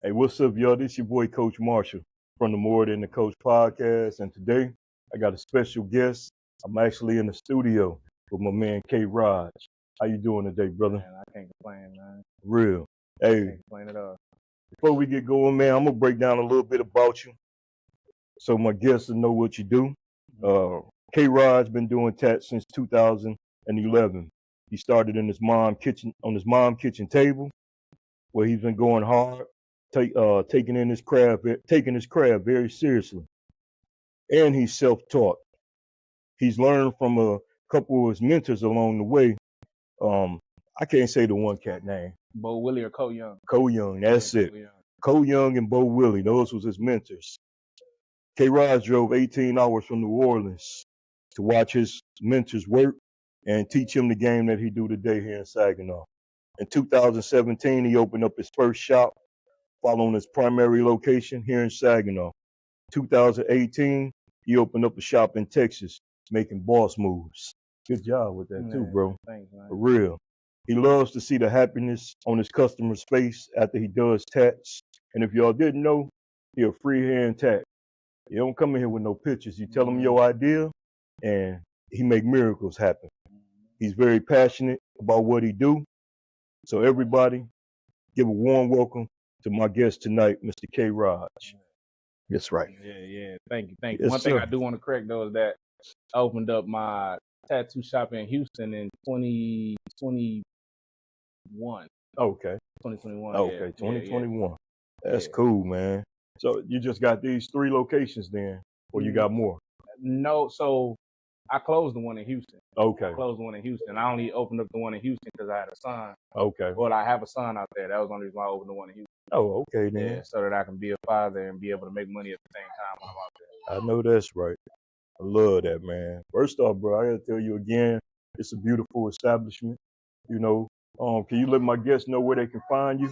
Hey, what's up, y'all? This your boy, Coach Marshall from the More Than the Coach Podcast. And today, I got a special guest. I'm actually in the studio with my man, K. Raj. How you doing today, brother? Man, I can't complain, man. Real. Hey, Can't complain at all. before we get going, man, I'm going to break down a little bit about you so my guests will know what you do. K. Raj been doing tats since 2011. He started in his mom kitchen table, where he's been going hard, taking his craft very seriously, and he's self-taught. He's learned from a couple of his mentors along the way. I can't say the one cat name. Bo Willie or Cole Young? Cole Young, that's it. Young. Cole Young and Bo Willie, those was his mentors. K. Raj drove 18 hours from New Orleans to watch his mentors work and teach him the game that he do today here in Saginaw. In 2017, he opened up his first shop following his primary location here in Saginaw. 2018, he opened up a shop in Texas, making boss moves. Good job with that too, bro. Thanks, man. For real. He loves to see the happiness on his customer's face after he does tats. And if y'all didn't know, he a freehand tat. You don't come in here with no pictures. You tell him your idea, and he make miracles happen. He's very passionate about what he do. So everybody, give a warm welcome to my guest tonight, Mr. K. Raj. That's right. Yeah. Thank you. Yes, One thing sir. I do want to correct though is that I opened up my tattoo shop in Houston in 2021. Okay. 2021. Okay, yeah. 2021. That's Yeah. cool, man. So you just got these 3 locations then, or you got more? No, so I closed the one in Houston. Okay. I only opened up the one in Houston because I had a son. Okay. Well, I have a son out there. That was the only reason why I opened the one in Houston. Oh, okay then. Yeah, so that I can be a father and be able to make money at the same time when I'm out there. I know that's right. I love that, man. First off, bro, I gotta tell you again, it's a beautiful establishment. You know, can you let my guests know where they can find you?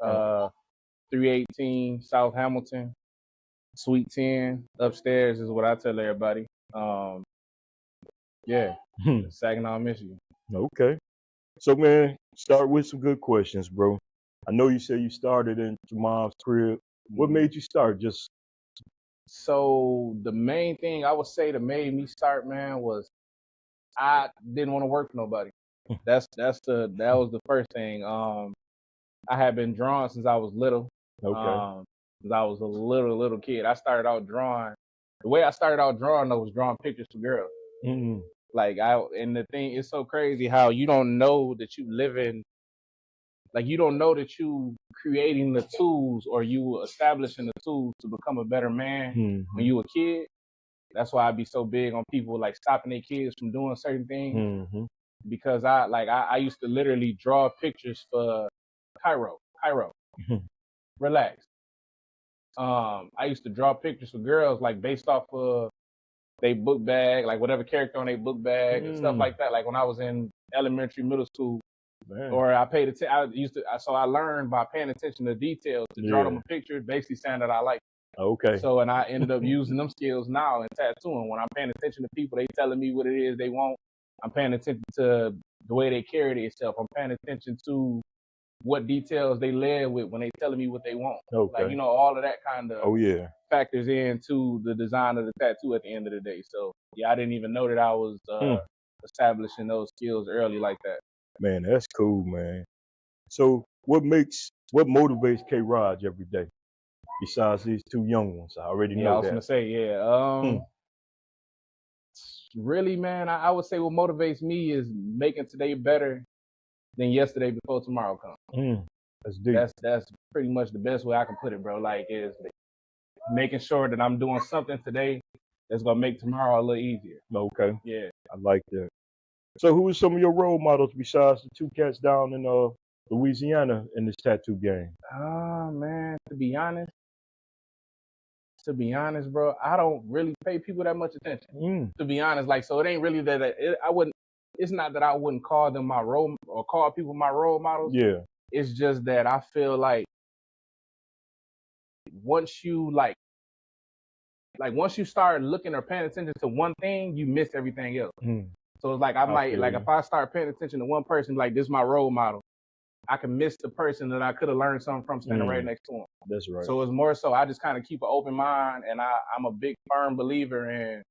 318 South Hamilton, Suite 10 upstairs is what I tell everybody. Saginaw, Michigan. Okay. So, man, start with some good questions, bro. I know you said you started in your mom's crib. What made you start? So the main thing I would say that made me start, man, was I didn't want to work for nobody. That was the first thing. I had been drawing since I was little. Okay. Since I was a little kid. I started out drawing. The way I started out drawing though was drawing pictures for girls. Mm-hmm. And the thing is so crazy how you don't know that you living, like you don't know that you creating the tools or you establishing the tools to become a better man when you a kid. That's why I be so big on people like stopping their kids from doing certain things. Because I used to literally draw pictures for Cairo. Relax. I used to draw pictures for girls like based off of they book bag, like whatever character on their book bag and stuff like that. Like when I was in elementary, middle school, or I paid attention. So I learned by paying attention to details to draw them a picture, basically saying that I like it. Okay. So and I ended up using them skills now in tattooing. When I'm paying attention to people, they telling me what it is they want. I'm paying attention to the way they carry themselves. I'm paying attention to what details they led with when they telling me what they want. Okay. Like, all of that kind of yeah. factors into the design of the tattoo at the end of the day. So yeah, I didn't even know that I was establishing those skills early like that. Man, that's cool, man. So what motivates K. Raj every day? Besides these 2 young ones, I already know that. I was gonna say, really, man, I would say what motivates me is making today better than yesterday before tomorrow comes. That's deep. That's pretty much the best way I can put it, bro. Like, is making sure that I'm doing something today that's gonna make tomorrow a little easier. Okay. Yeah. I like that. So who are some of your role models besides the 2 cats down in Louisiana in this tattoo game? Man, to be honest, bro, I don't really pay people that much attention. To be honest, like, so it ain't really that I wouldn't. It's not that I wouldn't call them my role or call people my role models. Yeah. It's just that I feel like once you once you start looking or paying attention to one thing, you miss everything else. So it's like I might, like, if I start paying attention to one person, like, this is my role model, I can miss the person that I could have learned something from standing right next to him. That's right. So it's more so I just kind of keep an open mind, and I'm a big firm believer in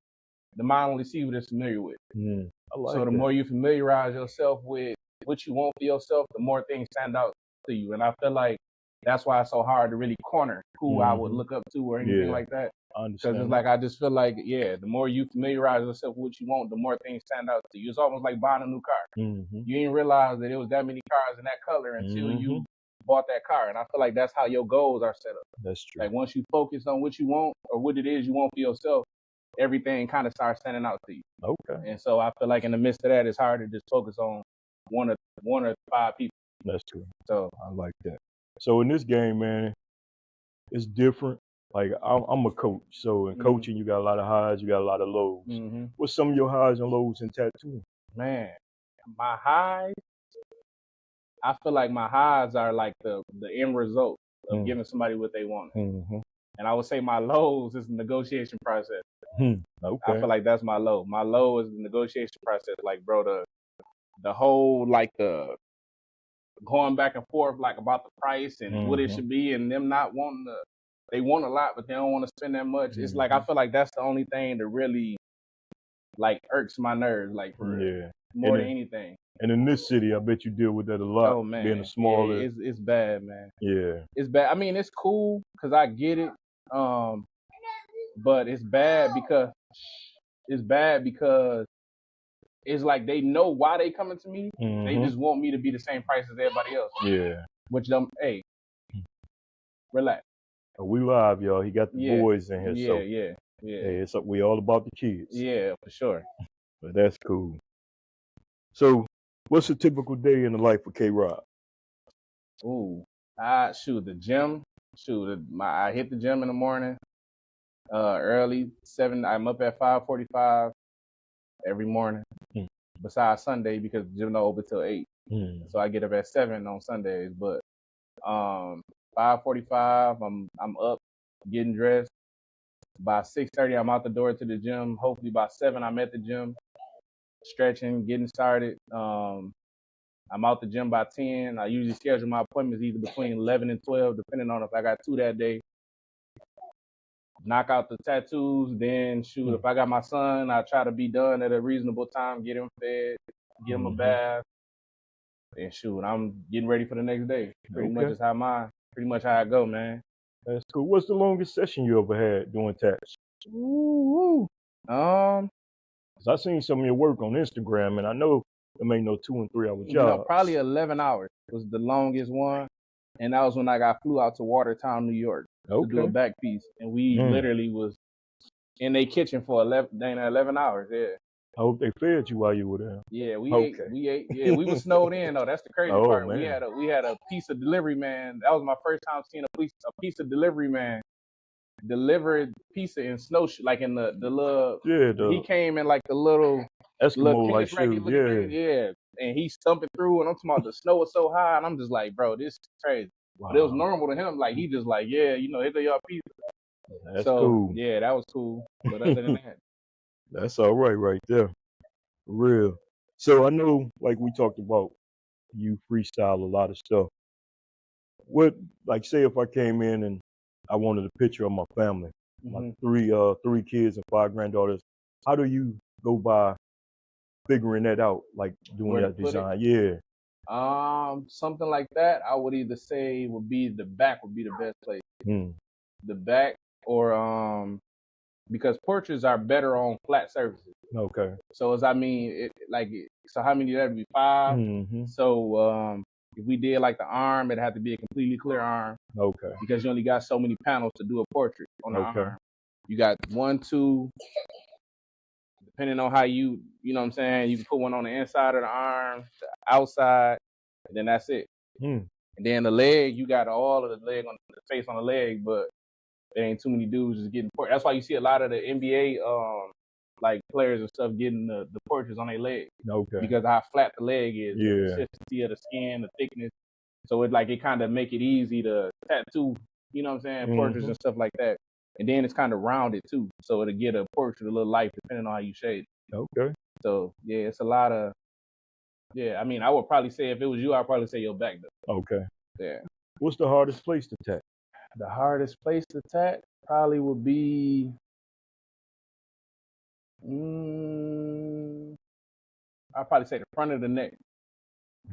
the mind only see what it's familiar with. I like so the that. more you familiarize yourself with what you want for yourself, the more things stand out to you. And I feel like that's why it's so hard to really corner who I would look up to or anything like that. Because it's like I just feel like, the more you familiarize yourself with what you want, the more things stand out to you. It's almost like buying a new car. You didn't realize that it was that many cars in that color until you bought that car. And I feel like that's how your goals are set up. That's true. Like once you focus on what you want or what it is you want for yourself, everything kind of starts standing out to you. Okay. And so I feel like in the midst of that, it's hard to just focus on one or five people. That's true. So I like that. So in this game, man, it's different. Like I'm a coach, so in coaching, you got a lot of highs, you got a lot of lows. What's some of your highs and lows in tattooing? Man, my highs, I feel like my highs are like the end result of giving somebody what they want. And I would say my lows is the negotiation process. Okay. I feel like that's my low. My low is the negotiation process. Like, bro, the whole, like, the going back and forth, like, about the price and what it should be, and them not wanting to, they want a lot, but they don't want to spend that much. It's like, I feel like that's the only thing that really, like, irks my nerves, like, for real. More than anything. And in this city, I bet you deal with that a lot. Oh, man. Being a smaller. Yeah, it's bad, man. Yeah. It's bad. I mean, it's cool because I get it. But it's bad because it's like they know why they coming to me. They just want me to be the same price as everybody else. Yeah. Which hey, relax. We live, y'all. He got the boys in here. Yeah. Hey, we all about the kids. Yeah, for sure. But that's cool. So, what's a typical day in the life of K-Rod? Ooh, the gym. I hit the gym in the morning. Early 7. I'm up at 5:45 every morning. Besides Sunday because the gym don't open till 8. So I get up at 7 on Sundays. But 5:45, I'm up, getting dressed. By 6:30, I'm out the door to the gym. Hopefully by 7, I'm at the gym, stretching, getting started. I'm out the gym by 10. I usually schedule my appointments either between 11 and 12, depending on if I got 2 that day. Knock out the tattoos, then if I got my son, I try to be done at a reasonable time, get him fed, give him a bath, and I'm getting ready for the next day. Pretty much is how I go, man. That's cool. What's the longest session you ever had doing tats? I seen some of your work on Instagram, and I know it ain't no 2 and 3 hour jobs. Probably 11 hours was the longest one, and that was when I flew out to Watertown, New York. To do a back piece, and we literally was in their kitchen for 11 hours. Yeah. I hope they fed you while you were there. Yeah, we ate. Yeah, we were snowed in though. That's the crazy part. Man. We had a piece of delivery man. That was my first time seeing a piece of delivery man delivered pizza in snowshoe, like in the little. Yeah. He came in like the little Eskimo like shoes. Yeah. And he stumping through, and I'm talking about the snow was so high, and I'm just like, bro, this is crazy. Wow. But it was normal to him. Like, he just like, hit y'all pizza. That's cool. Yeah, that was cool. But other than that. That's all right there. For real. So I know, like we talked about, you freestyle a lot of stuff. Say if I came in and I wanted a picture of my family, my 3 kids and 5 granddaughters, how do you go by figuring that out, like doing that design? Yeah. Something like that, I would either say the back would be the best place. The back, or because portraits are better on flat surfaces. Okay. So so how many that would be 5? So if we did like the arm, it'd have to be a completely clear arm. Okay. Because you only got so many panels to do a portrait on the arm. You got 1, 2. Depending on how you know what I'm saying, you can put one on the inside of the arm, the outside, and then that's it. And then the leg, you got all of the leg on the face on the leg, but there ain't too many dudes just getting portraits. That's why you see a lot of the NBA like players and stuff getting the portraits on their leg. Okay. Because of how flat the leg is, the consistency of the skin, the thickness. So it kind of make it easy to tattoo, you know what I'm saying, portraits and stuff like that. And then it's kind of rounded too, so it'll get a portrait a little life depending on how you shade it. Okay. So yeah, it's a lot of Yeah, I mean, I would probably say if it was you, I'd probably say your back though. Okay. Yeah. What's the hardest place to tat? The hardest place to tat probably would be, I'd probably say the front of the neck.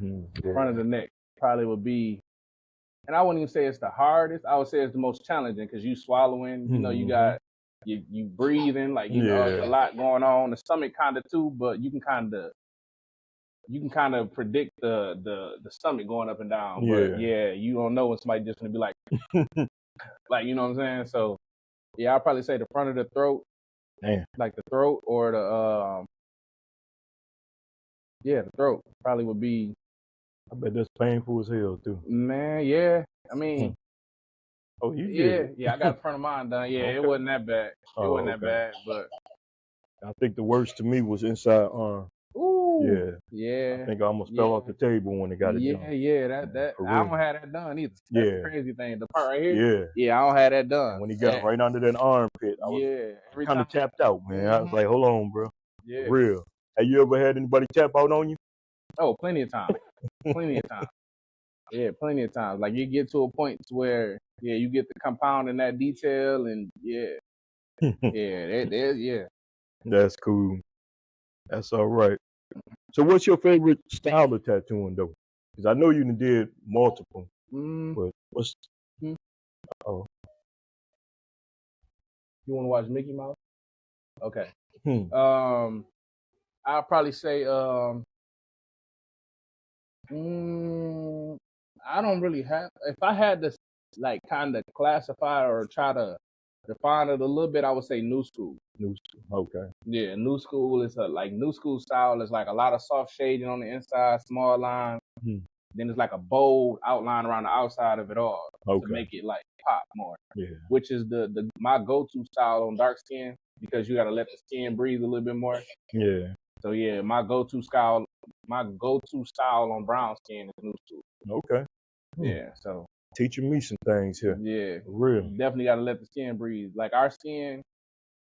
Yeah. Front of the neck probably would be, and I wouldn't even say it's the hardest. I would say it's the most challenging because you swallowing, you know, you got you breathing, like you know, it's a lot going on. The stomach kind of too, but you can kind of predict the stomach going up and down. But yeah, you don't know when somebody just gonna be like, like, you know what I'm saying? So yeah, I'll probably say the front of the throat, like the throat, or the throat probably would be. I bet that's painful as hell too. Man, yeah. I mean, oh, you did? Yeah. I got a front of mine done. Yeah, Okay. It wasn't that bad. It wasn't that okay. bad, but I think the worst to me was inside arm. ooh, yeah. I think I almost fell off the table when they got it done. Yeah. That For I real. don't have that done either. That's the crazy thing. The part right here. Yeah. Yeah, I don't have that done. When he got right under that armpit, I was kind of tapped out, man. I was like, hold on, bro. Yeah. For real. Have you ever had anybody tap out on you? Oh, plenty of times. Plenty of times. Yeah, plenty of times. Like you get to a point where you get the compound in that detail, and yeah. That's cool. That's all right. So what's your favorite style of tattooing though? Because I know you did multiple. But what's oh. You want to watch Mickey Mouse? Okay. I'll probably say I don't really have. If I had to like kind of classify or try to define it a little bit, I would say new school. New school. Okay. Yeah, new school is new school style is like a lot of soft shading on the inside, small line. Then it's like a bold outline around the outside of it all to make it like pop more. Yeah. Which is the my go-to style on dark skin because you got to let the skin breathe a little bit more. Yeah. So yeah, my go-to style on brown skin is new school. Okay. Yeah. So teaching me some things here. Yeah. For real. You definitely got to let the skin breathe. Like our skin,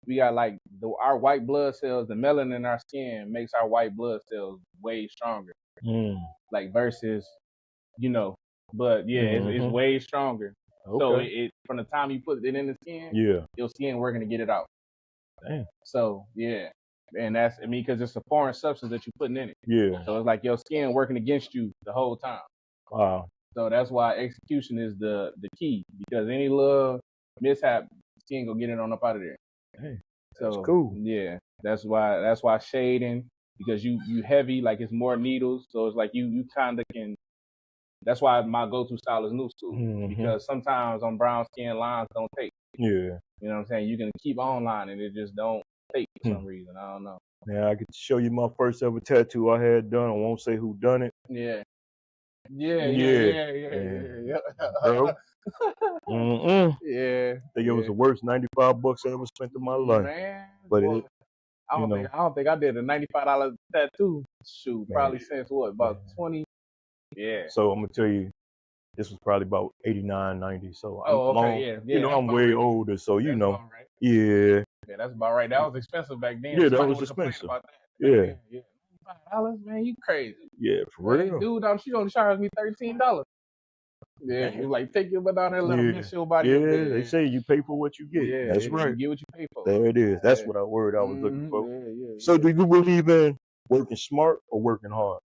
we got like our white blood cells, the melanin in our skin makes our white blood cells way stronger. Like versus, but it's way stronger. Okay. So it from the time you put it in the skin, your skin working to get it out. Damn. So and that's because it's a foreign substance that you're putting in it. Yeah. So it's like your skin working against you the whole time. Wow. So that's why execution is the key because any little mishap, skin go get it on up out of there. Hey, that's cool. Yeah, that's why shading because you heavy like it's more needles, so it's like you kind of can. That's why my go-to style is new school because sometimes on brown skin lines don't take. Yeah, you know what I'm saying. You can keep on lining, it just don't take for some reason. I don't know. Yeah, I could show you my first ever tattoo I had done. I won't say who done it. Yeah. Bro. Yeah. I think it was the worst $95 I ever spent in my life. Man, but I don't think I did a $95 tattoo shoot probably since about 20. Yeah. So I'm gonna tell you, this was probably about 89, 90. So I'm way older. So right. Yeah, that's about right. That was expensive back then. Yeah, that was expensive. Yeah. $95, man, you crazy. Yeah, for real. Dude, she only charged me $13. Yeah, he was like, take your butt down there and let them miss your body. Yeah, they say you pay for what you get. Yeah, that's right. You get what you pay for. There it is. That's what I was looking for. So do you believe in working smart or working hard?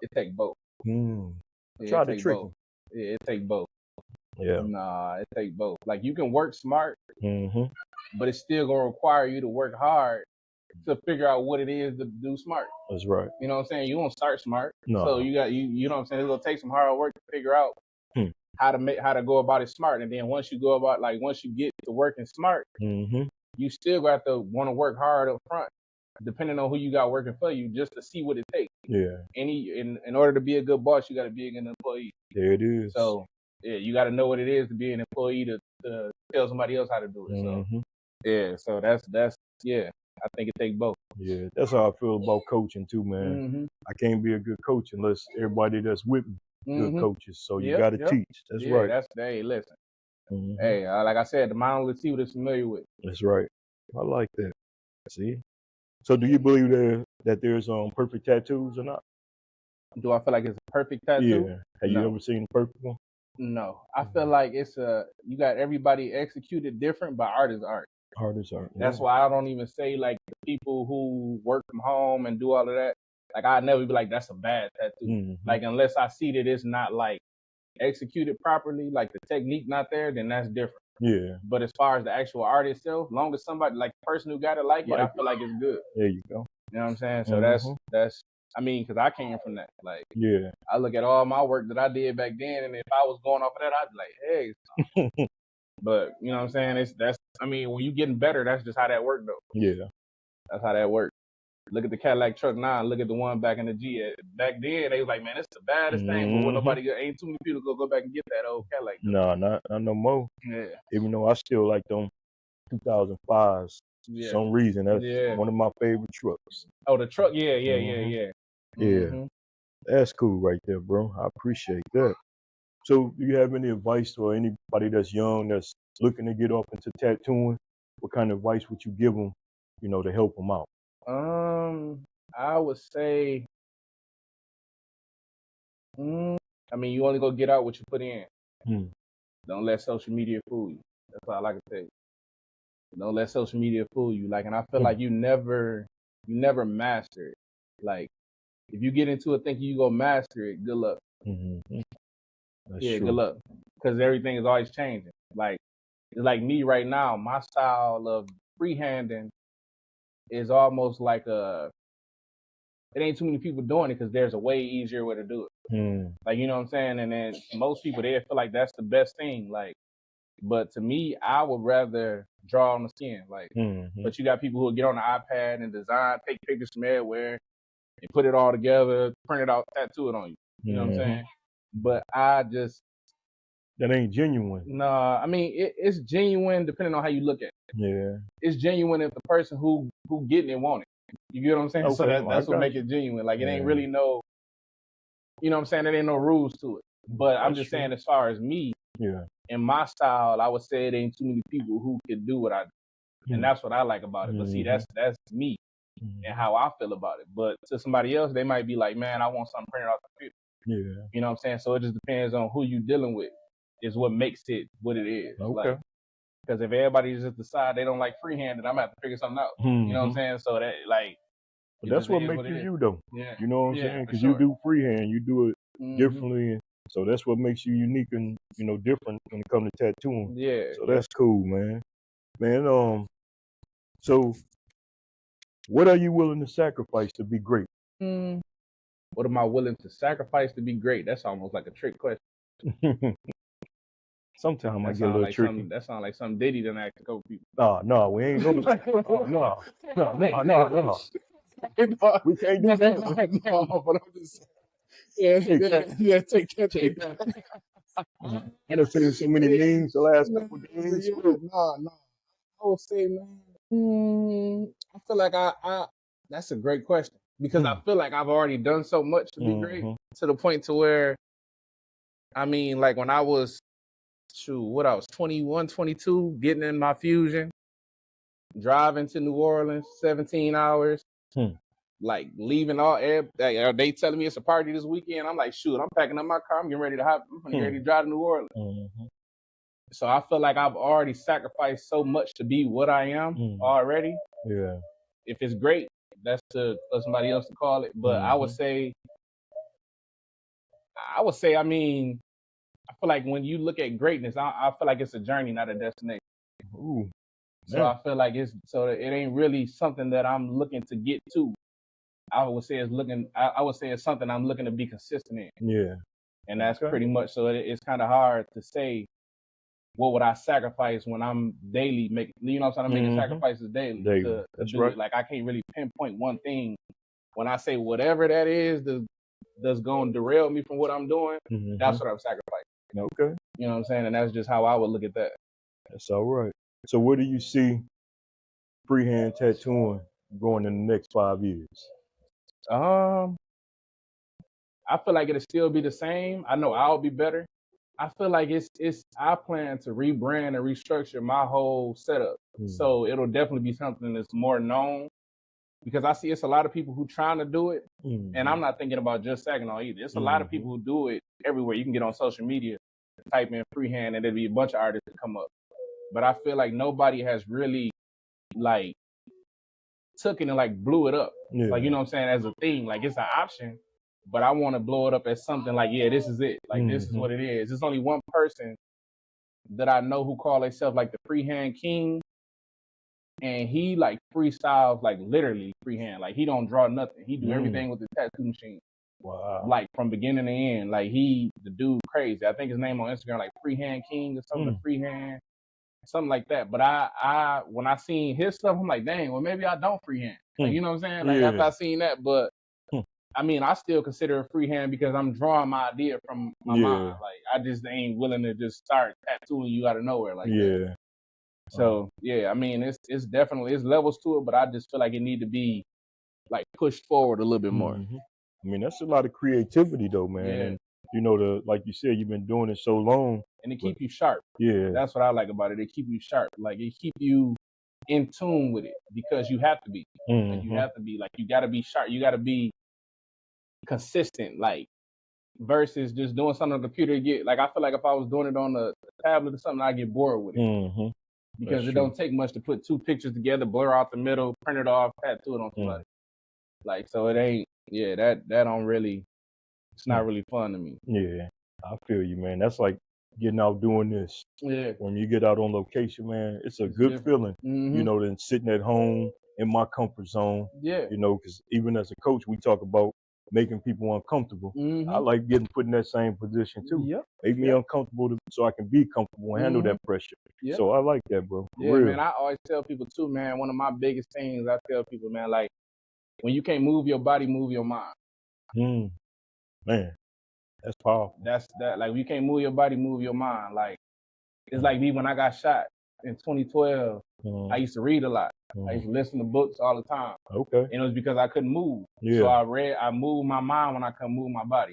It take both. Try to trick them. Yeah, it take both. Yeah. Nah, it take both. Like you can work smart, but it's still gonna require you to work hard to figure out what it is to do smart. That's right. You know what I'm saying? You won't start smart. No. So you know what I'm saying? It's gonna take some hard work to figure out how to go about it smart. And then once you get to working smart, you still got to want to work hard up front, depending on who you got working for you, just to see what it takes. Yeah. In order to be a good boss, you got to be a good employee. There it is. So you got to know what it is to be an employee to tell somebody else how to do it. So so that's I think it takes both. Yeah, that's how I feel about coaching too, man. I can't be a good coach unless everybody that's with me good coaches. So you got to teach. That's right. Hey, listen. Hey, like I said, the mind only see what it's familiar with. That's right. I like that. See. So do you believe that there's perfect tattoos or not? Do I feel like it's a perfect tattoo? Yeah. Have you No. ever seen a perfect one? No. I feel like you got everybody executed different, but art is art. Hard as art. That's why I don't even say like the people who work from home and do all of that. Like I'd never be like, that's a bad tattoo. Mm-hmm. Like unless I see that it's not like executed properly, like the technique not there, then that's different. Yeah. But as far as the actual art itself, long as somebody like the person who got it like it, I feel like it's good. There you go. You know what I'm saying? So Mm-hmm. that's I mean, because I came from that. Like Yeah. I look at all my work that I did back then, and if I was going off of that, I'd be like, hey. But you know what I'm saying? I mean, when you getting better, that's just how that worked though. Yeah. That's how that worked. Look at the Cadillac truck now, and look at the one back in the G. Back then, they was like, man, it's the baddest thing, but when nobody ain't too many people go back and get that old Cadillac. No, not no more. Yeah. Even though I still like them 2005s. Yeah. For some reason, that's one of my favorite trucks. Oh, the truck? Yeah. Yeah. Mm-hmm. That's cool right there, bro. I appreciate that. So do you have any advice for anybody that's young that's looking to get off into tattooing? What kind of advice would you give them, to help them out? I would say, I mean, you only go get out what you put in. Don't let social media fool you. That's all I can tell you. Don't let social media fool you. Like, and I feel like you never master it. Like, if you get into it thinking you gonna master it, good luck. That's true. Good luck. Because everything is always changing. Like, it's like me right now, my style of freehanding is almost like it ain't too many people doing it because there's a way easier way to do it. Like, you know what I'm saying? And then most people, they feel like that's the best thing. Like, but to me, I would rather draw on the skin. Like, but you got people who will get on the iPad and design, take pictures from everywhere and put it all together, print it out, tattoo it on you. You know what I'm saying? But that ain't genuine. Nah, I mean, it's genuine depending on how you look at it. Yeah. It's genuine if the person who getting it want it. You get what I'm saying? Okay, So that's what make it genuine. Like, it ain't really you know what I'm saying? There ain't no rules to it. But I'm just saying, as far as me, in my style, I would say it ain't too many people who could do what I do. And that's what I like about it. But see, that's me and how I feel about it. But to somebody else, they might be like, man, I want something printed off the paper. Yeah. You know what I'm saying? So it just depends on who you dealing with is what makes it what it is. Okay. Like, because if everybody just decide they don't like freehand, then I'm gonna have to figure something out. You know what I'm saying? So that like, but that's what makes you though. Yeah. You know what I'm saying? Because you do freehand, you do it differently, so that's what makes you unique and different when it comes to tattooing. Yeah. So that's cool, man. So what are you willing to sacrifice to be great? What am I willing to sacrifice to be great? That's almost like a trick question. Sometimes I get a little tricky. That sounds like some Diddy done asked a couple people. No, we ain't gonna. No. We can't do that. No, but I'm just take that. I done seen so many memes the last couple of days. No. I would say, man, I feel like I that's a great question because I feel like I've already done so much to be great to the point to where, I mean, like when I was, I was 21, 22, getting in my Fusion, driving to New Orleans, 17 hours, like leaving they telling me it's a party this weekend. I'm like, shoot, I'm packing up my car. I'm getting ready to drive to New Orleans. So I feel like I've already sacrificed so much to be what I am already. Yeah. If it's great, that's for somebody else to call it. But I would say, I mean, I feel like when you look at greatness, I feel like it's a journey, not a destination. Ooh. So I feel like it ain't really something that I'm looking to get to. I would say it's something I'm looking to be consistent in. Yeah. And that's pretty much, so it's kind of hard to say what would I sacrifice when I'm daily making, you know what I'm saying? I'm making sacrifices daily. To do it. Like I can't really pinpoint one thing. When I say whatever that is that's going to derail me from what I'm doing, that's what I'm sacrificing. Okay. You know what I'm saying? And that's just how I would look at that. That's all right. So where do you see freehand tattooing going in the next 5 years? I feel like it'll still be the same. I know I'll be better. I feel like I plan to rebrand and restructure my whole setup. So it'll definitely be something that's more known. because I see it's a lot of people who trying to do it, Mhm. and I'm not thinking about just Saginaw either. It's a lot of people who do it everywhere. You can get on social media, type in freehand, and there'll be a bunch of artists that come up. But I feel like nobody has really like took it and like blew it up. Yeah. Like, you know what I'm saying, as a thing. Like, it's an option, but I want to blow it up as something like, yeah, this is it. Like, this is what it is. There's only one person that I know who call himself like the freehand king, and he like freestyles like literally freehand. Like, he don't draw nothing. He do everything with the tattoo machine. Wow. Like, from beginning to end. Like, the dude crazy. I think his name on Instagram like Freehand King or something. Freehand, something like that. But I when I seen his stuff, I'm like, dang, well, maybe I don't freehand. Like, you know what I'm saying? Like, after I seen that, but I mean, I still consider it freehand because I'm drawing my idea from my mind. Like, I just ain't willing to just start tattooing you out of nowhere like that. So yeah, I mean, it's definitely, it's levels to it, but I just feel like it need to be like pushed forward a little bit more. I mean, that's a lot of creativity though, man. Yeah. And you know, like you said, you've been doing it so long, and it keep you sharp. Yeah, that's what I like about it. It keep you sharp. Like, it keep you in tune with it because you have to be. Like, you have to be. Like, you got to be sharp. You got to be consistent. Like, versus just doing something on the computer. Like, I feel like if I was doing it on a tablet or something, I'd get bored with it. Because That's it don't take much to put two pictures together, blur out the middle, print it off, tattoo it on somebody. Like, so it ain't. Yeah, that don't really. It's not really fun to me. Yeah, I feel you, man. That's like getting out doing this. Yeah. When you get out on location, man, it's a good feeling, you know, than sitting at home in my comfort zone. Yeah. You know, because even as a coach, we talk about making people uncomfortable. I like put in that same position too. Yep. Make me uncomfortable so I can be comfortable and handle that pressure. So I like that, bro. For real. Man, I always tell people too, man, one of my biggest things I tell people, man, like, when you can't move your body, move your mind. Man, that's powerful. That's that. Like, you can't move your body, move your mind. Like, it's like me when I got shot in 2012. I used to read a lot. I used to listen to books all the time. Okay. And it was because I couldn't move. Yeah. So I moved my mind when I couldn't move my body.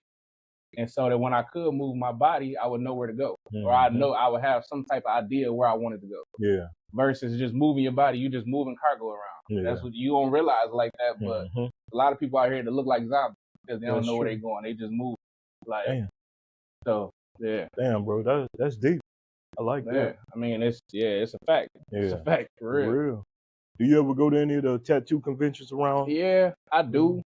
And so that when I could move my body, I would know where to go. Or I know I would have some type of idea where I wanted to go. Yeah. Versus just moving your body, you just moving cargo around. Yeah. That's what you don't realize like that. But a lot of people out here that look like zombies because they don't know where they're going. They just move. Like, so yeah. Damn, bro, that's deep. I like that. I mean, it's a fact. It's a fact for real. Do you ever go to any of the tattoo conventions around? Yeah, I do,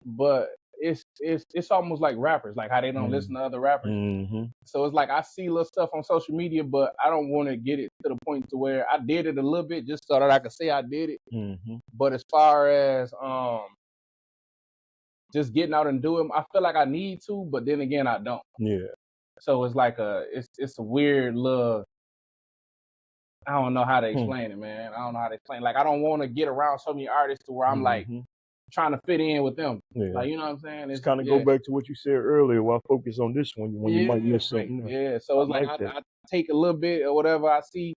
but it's almost like rappers, like how they don't listen to other rappers. So it's like I see little stuff on social media, but I don't want to get it to the point to where I did it a little bit just so that I could say I did it. But as far as just getting out and doing, I feel like I need to, but then again, I don't. Yeah. So it's like it's a weird little. I don't know how to explain it, man. I don't know how to explain. Like, I don't want to get around so many artists to where I'm like trying to fit in with them. Yeah. Like, you know what I'm saying? It's kind of go back to what you said earlier. Why focus on this one when you might miss something? Yeah. So it's like I take a little bit or whatever I see,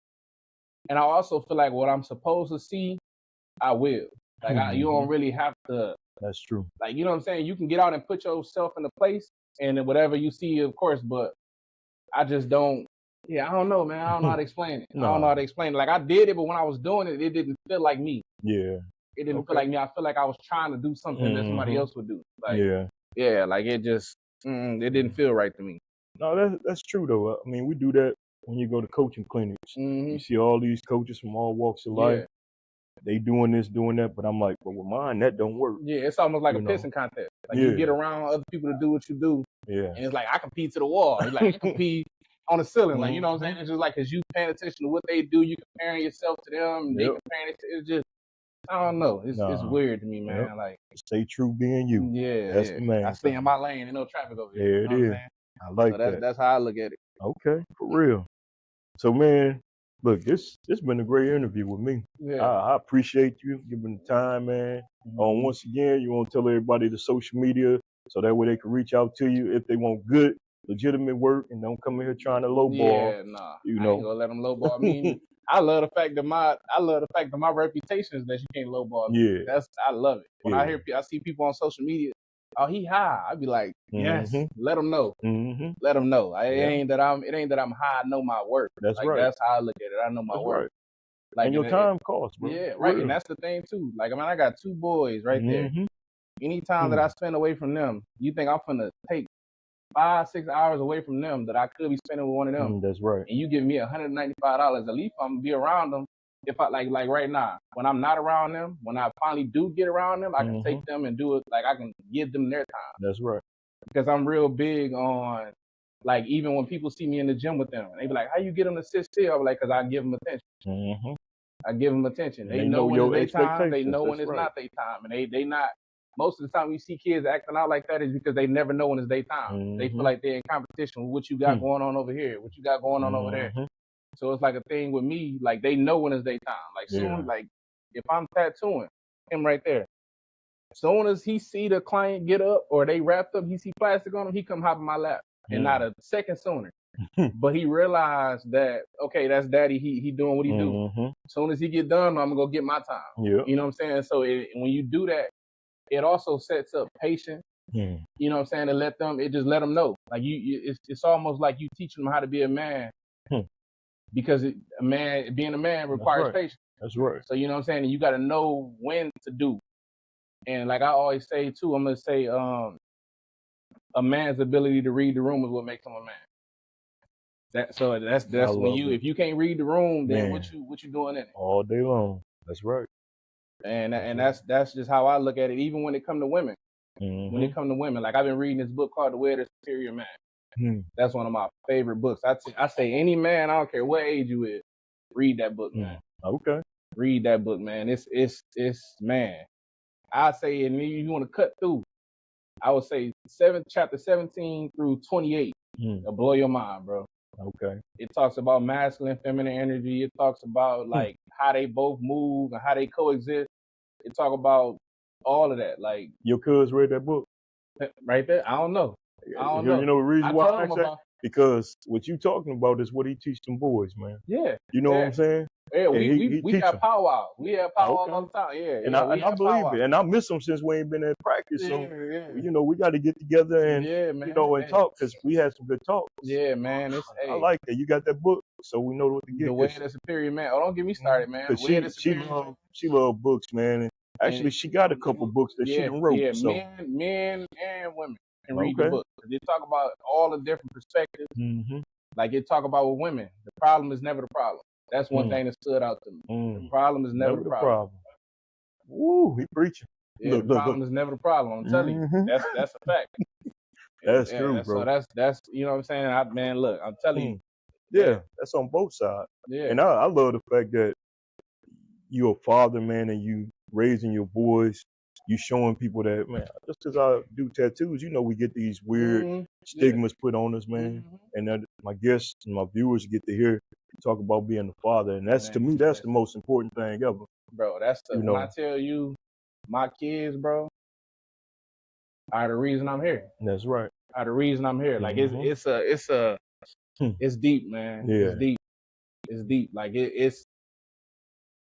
and I also feel like what I'm supposed to see, I will. Like, you don't really have to. That's true. Like, you know what I'm saying? You can get out and put yourself in a place, and then whatever you see, of course. But I just don't. Yeah, I don't know, man. I don't know how to explain it. I don't know how to explain it. Like, I did it, but when I was doing it, it didn't feel like me. Yeah. It didn't feel like me. I feel like I was trying to do something that somebody else would do. Like, yeah, like it just, it didn't feel right to me. No, that's true though. I mean, we do that when you go to coaching clinics. You see all these coaches from all walks of life. They doing this, doing that, but I'm like, well, with mine, that don't work. Yeah, it's almost like a pissing contest. Like, you get around other people to do what you do. Yeah. And it's like, I compete to the wall. It's like, I compete on the ceiling. Like, you know what I'm saying? It's just like, because you paying attention to what they do, you comparing yourself to them, they comparing it to, it's just, I don't know. It's weird to me, man. Like, stay true being you. Yeah. That's the man. I stay in my lane and no traffic over here. Yeah, it is. I like that. That's how I look at it. Okay, for real. So, man, look, this been a great interview with me. Yeah. I appreciate you giving the time, man. Once again, you want to tell everybody the social media so that way they can reach out to you if they want good, legitimate work and don't come in here trying to lowball. Yeah, nah. You I know. ain't gonna let them lowball. I mean, I love the fact that my reputation is that you can't lowball me. Yeah. I love it. When I see people on social media, oh, he high. I be like, yes, let them know. Let them know. It ain't that I'm high. I know my work. That's like, right. That's how I look at it. I know my work. Right. Like, and your time costs, bro. Yeah, For right. real. And that's the thing too. Like, I mean, I got 2 boys right there. Anytime that I spend away from them, you think I'm finna take 5-6 hours away from them that I could be spending with one of them. That's right. And you give me $195, at least I'm gonna be around them. If I like right now, when I'm not around them, when I finally do get around them, I can take them and do it. Like, I can give them their time. That's right. Because I'm real big on, like, even when people see me in the gym with them, they be like, "How you get them to sit still?" I'm like, "Cause I give them attention. I give them attention. They know when it's their time. They know when it's not their time, and they not. Most of the time, you see kids acting out like that is because they never know when it's their time. They feel like they're in competition with what you got going on over here, what you got going on over there. So it's like a thing with me. Like, they know when it's their time. Like, soon, like, if I'm tattooing him right there, soon as he see the client get up or they wrapped up, he see plastic on him, he come hop in my lap, and not a second sooner. But he realized that, okay, that's daddy. He doing what he do. As soon as he get done, I'm gonna go get my time. You know what I'm saying? So when you do that, it also sets up patience. You know what I'm saying? To let them, it just let them know. Like, it's almost like you teaching them how to be a man, because being a man requires patience. That's right. So you know what I'm saying? And you got to know when to do. And like I always say too, I'm gonna say, a man's ability to read the room is what makes him a man. That's when if you can't read the room, then what you doing in it? All day long. That's right. And that's just how I look at it. Even when it come to women, when it come to women, like, I've been reading this book called The Way of the Superior Man. That's one of my favorite books. I say any man, I don't care what age you is, read that book, man. Okay. Read that book, man. It's man. I say, and you want to cut through, I would say chapter 17 through 28. It'll blow your mind, bro. Okay. It talks about masculine, feminine energy. It talks about like how they both move and how they coexist. It talk about all of that. Like, your cuz read that book right there. I don't know. You know the reason why I say that? Because what you talking about is what he teach them boys, man. Yeah. You know what I'm saying? Yeah, we have powwow. We have powwow all the time. Yeah. And I believe it. And I miss him since we ain't been in practice. So you know, we got to get together and man, you know, and talk, because we had some good talks. Yeah, man. I like that. You got that book, so we know what to get. The Way of the Superior Man. Oh, don't get me started, man. Because she love books, man. And actually, she got a couple books that she done wrote. Yeah, so. men and women can read the book. They talk about all the different perspectives. Like, it talk about with women, the problem is never the problem. That's one thing that stood out to me. The problem is never the problem. Woo, he preaching. Yeah, the problem is never the problem. I'm telling you, that's a fact. That's true, bro. So that's you know what I'm saying. Man, look, I'm telling you. Yeah, that's on both sides. Yeah, and I love the fact that you're a father, man, and you raising your boys. You showing people that, man, just because I do tattoos, you know, we get these weird stigmas put on us, man. And that my guests and my viewers get to hear talk about being a father. And that's, to me, that's the most important thing ever. Bro, that's when I tell you, my kids, bro, are the reason I'm here. That's right. Are the reason I'm here. Like, it's deep, man. Yeah. It's deep. Like, it's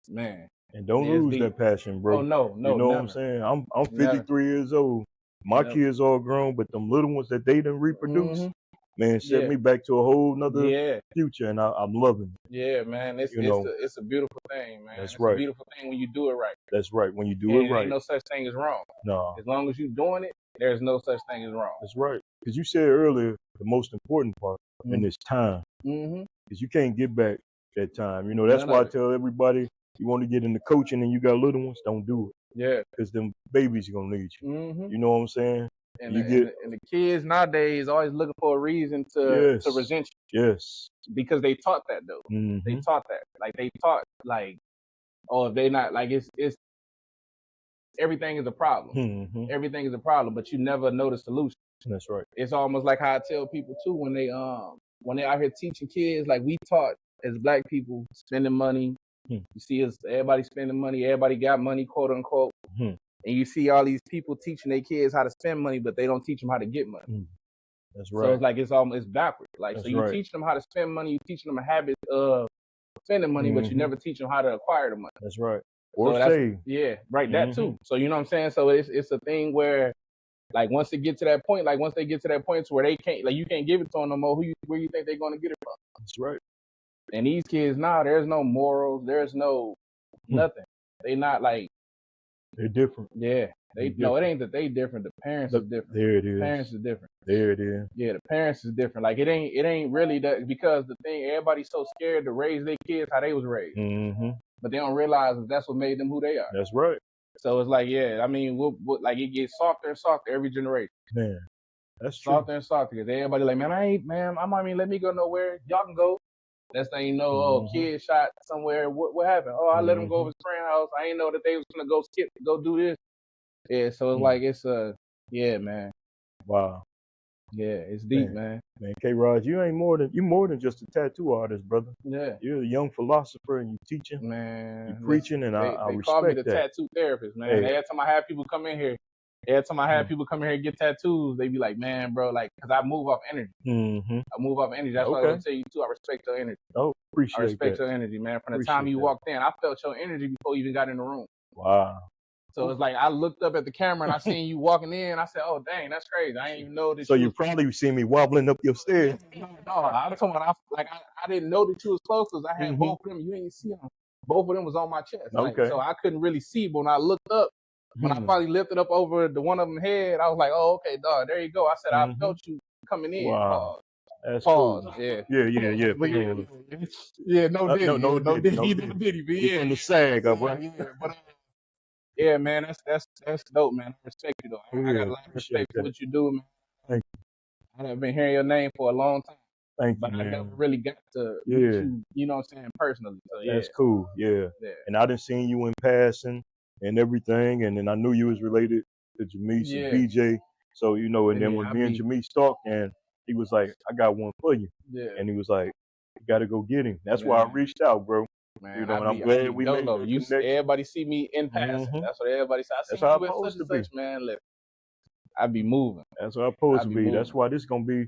man. And don't lose that passion, bro. Oh, no, you know never. what I'm saying? I'm 53 years old. My kids all grown, but them little ones that they done reproduce, man, set me back to a whole nother future, and I'm loving it. Yeah, man. It's a beautiful thing, man. That's it's right. a beautiful thing when you do it right. That's right. When you do it right. Ain't no such thing as wrong. No. As long as you're doing it, there's no such thing as wrong. That's right. Because you said earlier, the most important part, and it's time. Because you can't get back that time. You know, that's why I tell everybody, you want to get into coaching and you got little ones, don't do it. Yeah. Because them babies are going to need you. You know what I'm saying? And the kids nowadays always looking for a reason to resent you. Yes. Because they taught that, though. They taught that. Like, they taught, like, oh, if they not, like, it's everything is a problem. Everything is a problem, but you never know the solution. That's right. It's almost like how I tell people, too, when they out here teaching kids, like, we taught as Black people spending money. You see us, everybody spending money, everybody got money, quote unquote. And you see all these people teaching their kids how to spend money, but they don't teach them how to get money. That's right. So it's like it's backwards. Like, so you teach them how to spend money, you teach them a habit of spending money, but you never teach them how to acquire the money. That's right. Or save. Yeah, right. That too. So you know what I'm saying? So it's a thing where, like, once they get to that point to where they can't, like, you can't give it to them no more, where you think they're going to get it from? That's right. And these kids now, there's no morals, there's no nothing. They not like they're different. Yeah. They're No, it different. ain't that they different. The parents is different. There it is. Parents is different. There it is. Yeah, the parents is different. Like it ain't really that, because the thing, everybody's so scared to raise their kids how they was raised. Mm-hmm. But they don't realize that that's what made them who they are. That's right. So it's like, yeah, I mean, like it gets softer and softer every generation. Man, that's true. Softer and softer, because everybody like, man, I mean, let me go nowhere. Y'all can go. Next thing you know, oh, kid shot somewhere. What happened? Oh, I let him go over his friend's house. I ain't know that they was gonna go do this. Yeah, so it's like yeah, man. Wow. Yeah, it's deep, man. Man, K-Rod, you more than just a tattoo artist, brother. Yeah. You're a young philosopher and you teaching. Man. You preaching, and I respect that. They call me the tattoo therapist, man. Hey. Every time I have people come in here, and get tattoos, they be like, man, bro, like, because I move off energy. Mm-hmm. I move off energy. That's what I was tell you too. I respect your energy. Oh, appreciate that. I respect your energy, man. From the time you walked in, I felt your energy before you even got in the room. Wow. So it's like I looked up at the camera and I seen you walking in. I said, "Oh, dang, that's crazy. I didn't even know that." So you probably seen me wobbling up your stairs. No, I'm talking about I didn't know that you was close, because I had both of them. You ain't see them. Both of them was on my chest. Like, so I couldn't really see. But when I looked up, when I finally lifted up over the one of them head, I was like, "Oh, okay, dog. There you go." I said, "I felt you coming in." Wow. That's Pause. Cool. Yeah. Yeah. No Diddy. But yeah, from the SAG up, right? Yeah, but. Yeah, man, that's dope, man. I respect you, though. I got a lot of respect for what you do, man. Thank you. I've been hearing your name for a long time. Thank but you, man. I never really got to meet you know what I'm saying, personally. So, yeah. That's cool, yeah. And I done seen you in passing and everything, and then I knew you was related to Jameis and BJ. So, and then when me and Jameis talked, and he was like, I got one for you. Yeah. And he was like, you got to go get him. That's why I reached out, bro. Man, and I'm glad we made that connection. Everybody see me in passing. That's what everybody say. I see you with such and such, man. Look, I be moving. That's what I'm supposed to be. That's why it's gonna be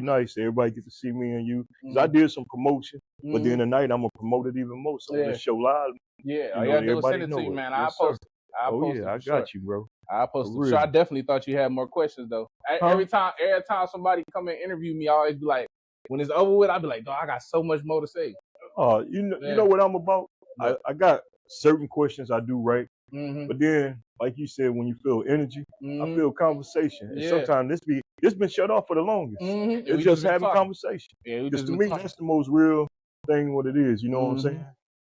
nice. Everybody get to see me and you. Cause I did some promotion, but then tonight I'm gonna promote it even more. So when the show live, all you gotta do is send it to you, man. I'll post it. I got you, bro. I'll post it. So I definitely thought you had more questions though. Every time somebody come and interview me, I always be like, when it's over with, I'll be like, dog, I got so much more to say. You know what I'm about? I got certain questions I do right, but then, like you said, when you feel energy, I feel conversation. And sometimes this been shut off for the longest. It's just having conversation. Because to me, that's the most real thing what it is. You know what I'm saying?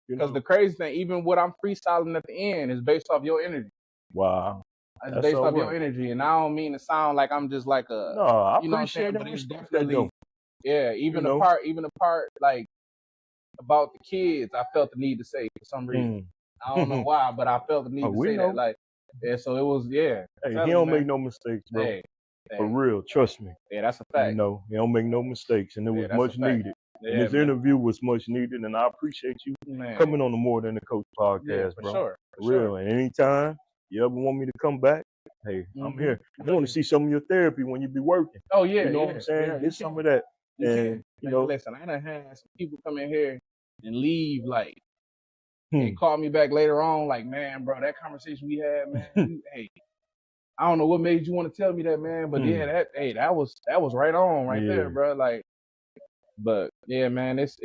Because the crazy thing, even what I'm freestyling at the end is based off your energy. Wow. It's based off your energy. And I don't mean to sound like I'm just like a, no, I appreciate that. But it's definitely, even the part like, about the kids, I felt the need to say for some reason. I don't know why, but I felt the need to say that. Like, so it was, Hey, he don't make no mistakes, bro. For real, trust me. Yeah, that's a fact. He don't make no mistakes, and it was much needed. And this interview was much needed, and I appreciate you coming on the More Than the Coach podcast, bro. Sure. For real. And anytime you ever want me to come back, hey, I'm here. I want to see some of your therapy when you be working. Oh yeah, you know what I'm saying? Get some of that. And listen, I done had some people come in here and leave like and call me back later on like, man, bro, that conversation we had, man, hey, I don't know what made you want to tell me that, man, but that was right on there, bro. Like, but yeah, man, it's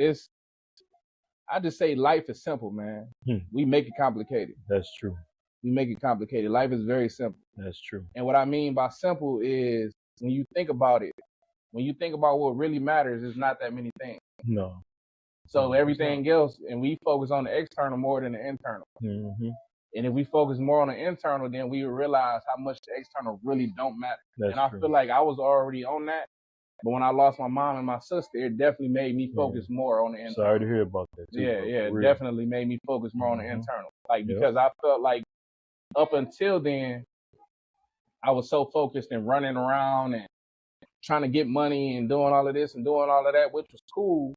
I just say life is simple, man. We make it complicated. That's true. We make it complicated. Life is very simple. That's true. And what I mean by simple is when you think about it, when you think about what really matters, it's not that many things. No. So everything else, and we focus on the external more than the internal. And if we focus more on the internal, then we realize how much the external really don't matter. And I feel like I was already on that. But when I lost my mom and my sister, it definitely made me focus more on the internal. Sorry to hear about that too. It definitely made me focus more on the internal. Like, because I felt like up until then, I was so focused and running around and trying to get money and doing all of this and doing all of that, which was cool,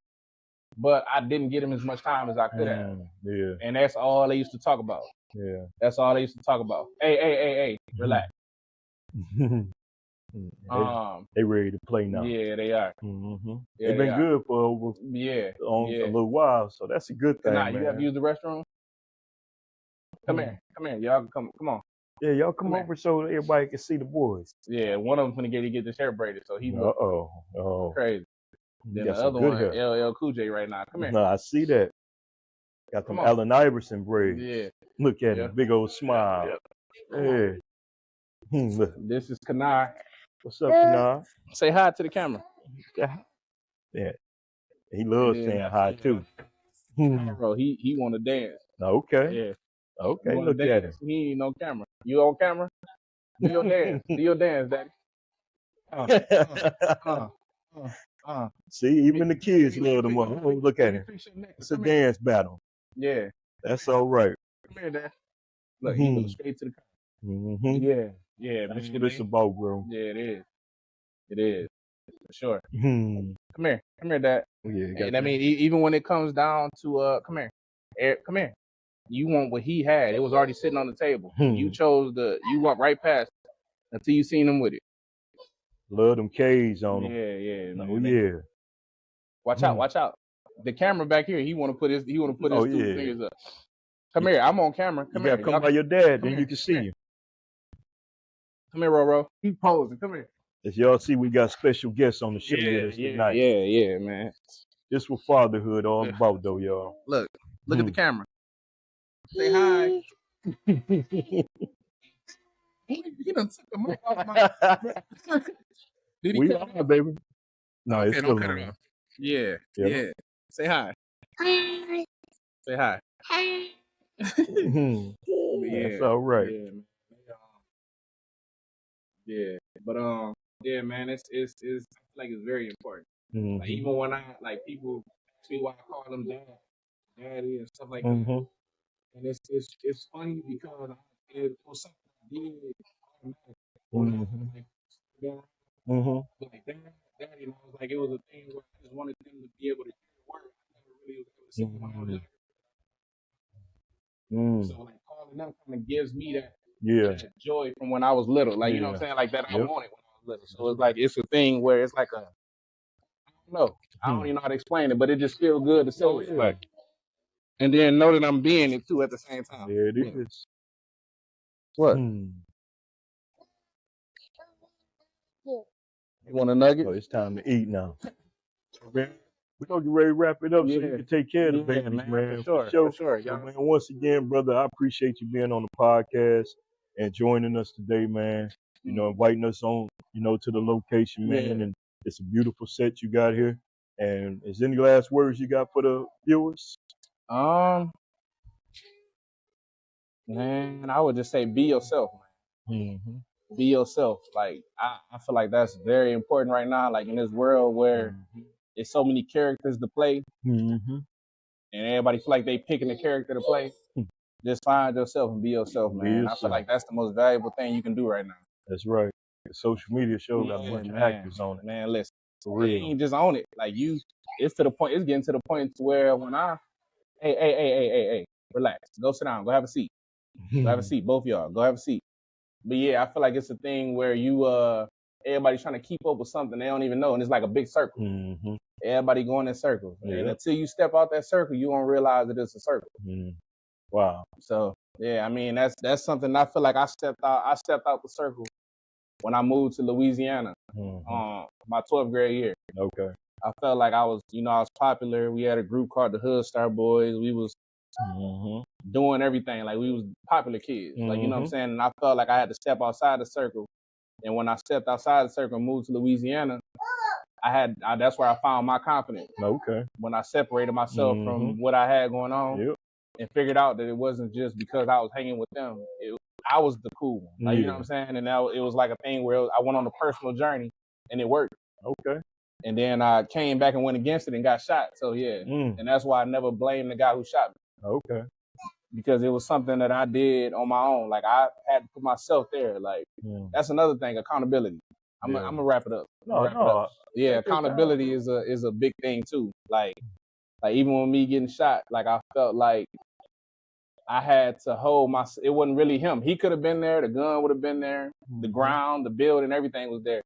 but I didn't get him as much time as I could have. Yeah. And that's all they used to talk about. Yeah. That's all they used to talk about. Hey, relax. They ready to play now. Yeah, they are. They've been good for over a little while, so that's a good thing. You have to use the restroom? Come here. Y'all come on. Yeah, y'all come over so everybody can see the boys. Yeah, one of them finna get his hair braided, so he Oh. crazy. Then got the some other good one, hair. LL Cool J right now. Come here. No, I see that. Got them Come on. Allen Iverson braids. Yeah. Look at Yeah. him, big old smile. Yeah. Look. This is Kanai. What's up, Kanai? Say hi to the camera. Yeah. He loves saying hi too. Bro, he want to dance. Okay. Yeah. Okay, You wanna look at him. dance? He ain't on camera. You on camera? Do your dance. Do your dance, daddy. See, even the kids love them. Oh, look at him. It's a dance battle. Yeah. That's all right. Come here, dad. Look, he goes straight to the camera. Yeah. Yeah. That's what it's about, bro. Yeah, it is. It is. For sure. Hmm. Come here. Come here, dad. Yeah, And I mean, even when it comes down to come here. Come here. You want what he had. It was already sitting on the table. You chose you walked right past it until you seen him with it. Love them K's on them. Yeah. Oh, yeah. Watch out, watch out. The camera back here, he wanna put his two fingers up. Come here, I'm on camera. Come here. Come by your dad, then here. you can see you. Come here, Roro. He posing. Come here. As y'all see, we got special guests on the show with us tonight. Yeah, man. This what fatherhood all about, though, y'all. Look at the camera. Say hi. He done took the mic off my. We are, baby. No, okay, it's don't still cut on. it off. Yeah. Say hi. Hi. Say hi. Hi. That's all right. Yeah, man. Yeah, but yeah, man, it's I feel like it's very important. Like even when people ask me why I call them daddy and stuff like that, and it's funny because it was something I did automatically. Like daddy, and I was like, it was a thing where I just wanted them to be able to hear the word. I never really was able to see my own life. So like calling them kind of gives me that joy from when I was little. Like you know what I'm saying? Like that I wanted when I was little. So it's like it's a thing where it's like I don't know. I don't even know how to explain it, but it just feels good to say it. Like, and then know that I'm being it too at the same time. There it is. What? You want a nugget? Oh, it's time to eat now. We're gonna get ready to wrap it up so you can take care of the babies, man. For sure. So, man, once again, brother, I appreciate you being on the podcast and joining us today, man. You know, inviting us on, to the location, man. And it's a beautiful set you got here. And is any last words you got for the viewers? Man, I would just say be yourself, man. Be yourself. Like I feel like that's very important right now. Like in this world where there's so many characters to play, and everybody feel like they picking a character to play. Just find yourself and be yourself, man. I feel like that's the most valuable thing you can do right now. That's right. Social media show got a bunch of actors on it. Man, listen, for real. You ain't just on it. Like it's getting to the point to where when hey, relax, go sit down, go have a seat. Go have a seat, both of y'all. Go have a seat. But yeah, I feel like it's a thing where everybody's trying to keep up with something they don't even know, and it's like a big circle. Everybody going in circles, and until you step out that circle, you won't realize that it's a circle. Wow. So yeah, I mean that's something I feel like I stepped out the circle when I moved to Louisiana, my 12th grade year. Okay. I felt like I was popular. We had a group called the Hood Star Boys. We was doing everything. Like we was popular kids. Like, you know what I'm saying? And I felt like I had to step outside the circle. And when I stepped outside the circle and moved to Louisiana, that's where I found my confidence. Okay. When I separated myself from what I had going on and figured out that it wasn't just because I was hanging with them. I was the cool one. Like, you know what I'm saying? And now it was like a thing where I went on a personal journey and it worked. Okay. And then I came back and went against it and got shot. So yeah. And that's why I never blamed the guy who shot me. Okay. Because it was something that I did on my own. Like I had to put myself there. Like that's another thing, accountability. I'm gonna wrap it up. Yeah, accountability is a big thing too. Like even with me getting shot, like I felt like I had to hold it wasn't really him. He could have been there, the gun would have been there, the ground, the building, everything was there.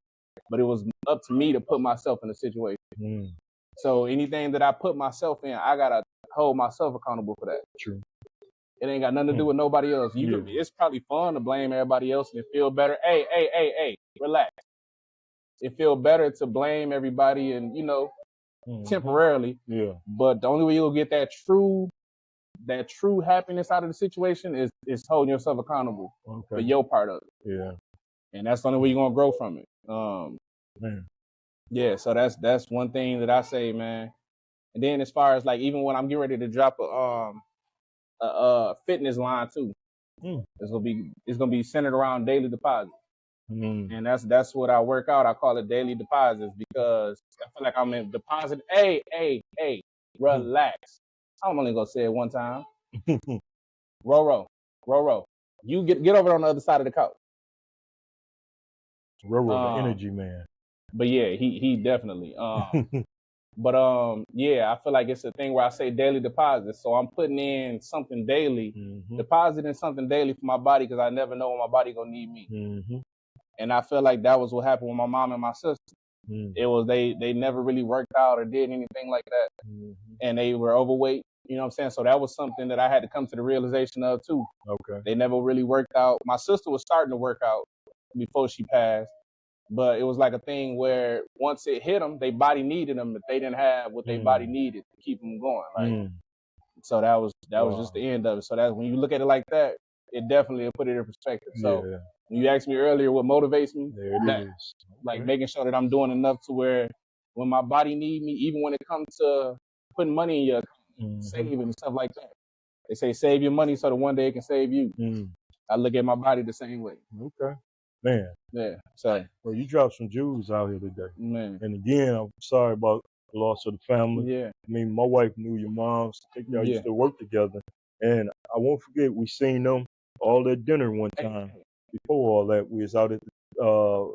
But it was up to me to put myself in the situation. So anything that I put myself in, I gotta hold myself accountable for that. True. It ain't got nothing to do with nobody else. It's probably fun to blame everybody else and it feel better. Hey, relax. It feel better to blame everybody and temporarily. Yeah. But the only way you'll get that true happiness out of the situation is holding yourself accountable for your part of it. Yeah. And that's the only way you're gonna grow from it. Man. Yeah, so that's one thing that I say, man. And then as far as like even when I'm getting ready to drop a fitness line too, it's gonna be centered around daily deposits. And that's what I work out. I call it daily deposits because I feel like I'm in deposit. Hey, relax. I'm only gonna say it one time. Roro. You get over on the other side of the couch. Roro, the energy man. But yeah, he definitely. But yeah, I feel like it's a thing where I say daily deposits. So I'm putting in something daily, depositing something daily for my body because I never know when my body gonna need me. And I feel like that was what happened with my mom and my sister. It was they never really worked out or did anything like that, and they were overweight. You know what I'm saying? So that was something that I had to come to the realization of too. Okay. They never really worked out. My sister was starting to work out before she passed. But it was like a thing where once it hit them, their body needed them, but they didn't have what their body needed to keep them going. Like, so that was just the end of it. So that when you look at it like that, it definitely put it in perspective. So when you asked me earlier what motivates me, like making sure that I'm doing enough to where when my body need me, even when it comes to putting money in your account, saving and stuff like that. They say save your money so that one day it can save you. I look at my body the same way. Okay. Man. Yeah. So. Well, you dropped some jewels out here today. Man. And again, I'm sorry about the loss of the family. Yeah. I mean, my wife knew your moms. I think y'all used to work together. And I won't forget, we seen them all at dinner one time. Before all that, we was out at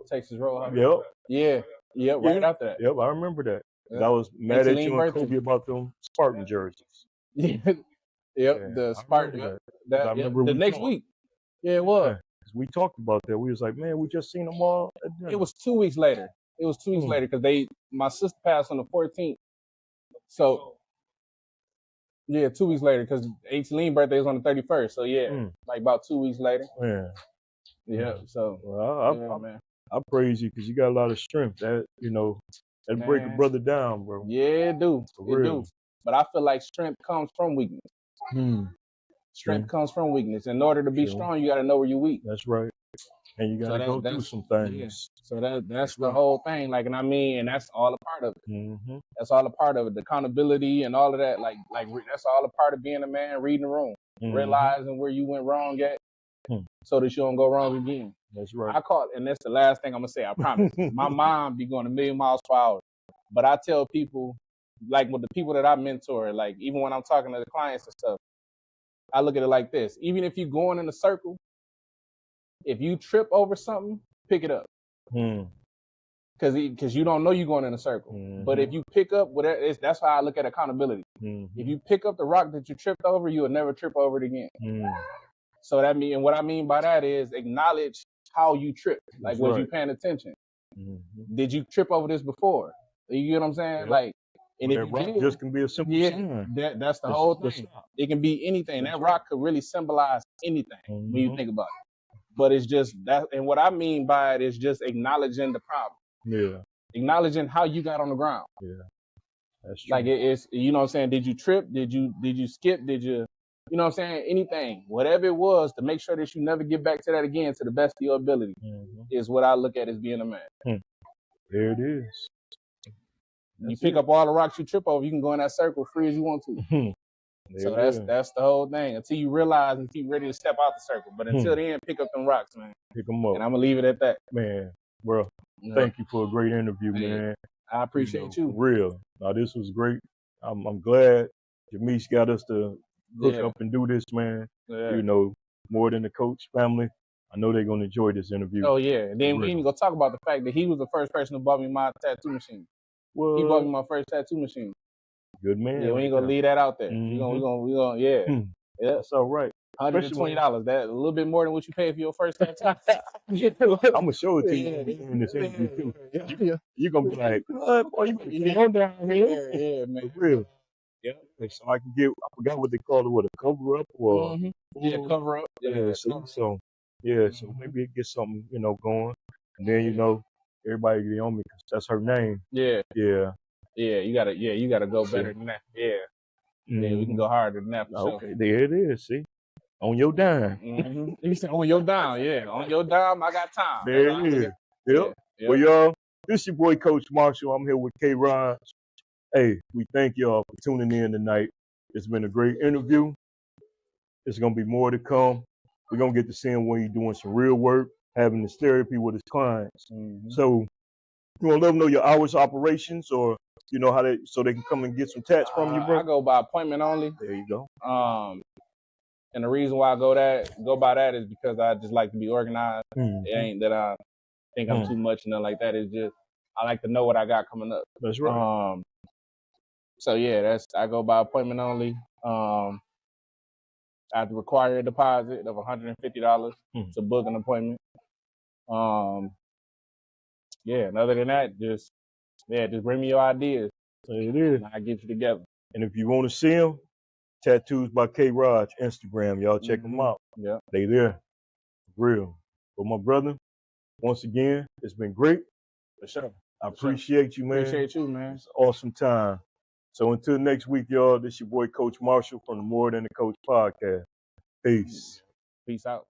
Texas Roadhouse. Yep. Yeah. Yep. Right after that. Yep. I remember that. Yep. I was mad at you and Kobe about them Spartan jerseys. Yep. The Spartan. The next week. Yeah, it was. Yeah. We talked about that. We was like, man, we just seen them all at dinner. It was 2 weeks later. Because my sister passed on the 14th. So yeah, 2 weeks later because Aisleen's birthday was on the 31st. So yeah, like about 2 weeks later. Yeah. Yeah. So man. I praise you because you got a lot of strength. That that break a brother down, bro. Yeah, it do. It do. But I feel like strength comes from weakness. Strength comes from weakness. In order to be strong, you got to know where you're weak. That's right. And you got to go through some things. Yeah. So that's the whole thing. Like, and I mean, and that's all a part of it. That's all a part of it. The accountability and all of that. Like that's all a part of being a man, reading the room, realizing where you went wrong at, so that you don't go wrong again. That's right. I call it, and that's the last thing I'm gonna say. I promise. My mom be going a million miles per hour, but I tell people, like with the people that I mentor, like even when I'm talking to the clients and stuff, I look at it like this. Even if you're going in a circle, if you trip over something, pick it up. Because you don't know you're going in a circle. But if you pick up whatever, that's how I look at accountability. If you pick up the rock that you tripped over, you will never trip over it again. So and what I mean by that is acknowledge how you tripped. Like, was you paying attention? Did you trip over this before? You get what I'm saying? Yep. Like, and if you did, just can be a simple sign. That's the whole thing. It can be anything. That rock could really symbolize anything when you think about it. But it's just that, and what I mean by it is just acknowledging the problem. Yeah. Acknowledging how you got on the ground. Yeah. That's true. Like it's, you know what I'm saying? Did you trip? Did you skip? Did you know what I'm saying? Anything, whatever it was, to make sure that you never get back to that again to the best of your ability is what I look at as being a man. There it is. You pick up all the rocks you trip over, you can go in that circle free as you want to. So that's the whole thing. Until you realize, until you're ready to step out the circle. But until then, pick up them rocks, man. Pick them up. And I'm gonna leave it at that. Man, bro, thank you for a great interview, man. I appreciate you. Real. Now this was great. I'm glad Jameis got us to hook up and do this, man. You know, more than the coach family. I know they're gonna enjoy this interview. Oh yeah. And then we ain't gonna talk about the fact that he was the first person who bought me my tattoo machine. Well, he bought me my first tattoo machine. Good man. Yeah, we ain't gonna leave that out there. We gonna yeah. Yeah. That's all right. $120. That a little bit more than what you paid for your first tattoo. I'm gonna show it to you in this interview too. You're gonna be like, what? Boy, you gonna down here? Yeah, man. For real. Yeah. So I can get, I forgot what they call it, what, a cover up or cover up. Yeah, so maybe it gets something, going. And then everybody get on me because that's her name. Yeah. Yeah. Yeah, you gotta go better than that. Yeah. Yeah, we can go harder than that for sure. Okay, there it is. See, on your dime. Mm-hmm. You said on your dime, yeah. On your dime, I got time. There it is. Yep. Yeah. Well, y'all, this your boy Coach Marshall. I'm here with K-Rod. Hey, we thank y'all for tuning in tonight. It's been a great interview. There's gonna be more to come. We're gonna get to see him when he's doing some real work, having this therapy with his clients. Mm-hmm. So you wanna let them know your hours of operations, or you know how they so they can come and get some tats from you, bro? I go by appointment only. There you go. And the reason why I go by that is because I just like to be organized. It ain't that I think I'm too much and nothing like that. It's just I like to know what I got coming up. That's right. So yeah, I go by appointment only. I have to require a deposit of $150 to book an appointment. Yeah, and other than that, just bring me your ideas. There it is. And I get you together. And if you want to see them, Tattoos by K-Rod, Instagram, y'all check them out. Yeah. They there. Real. But my brother, once again, it's been great. For sure. I appreciate you, man. Appreciate you, man. It's an awesome time. So until next week, y'all, this your boy Coach Marshall from the More Than the Coach Podcast. Peace. Peace out.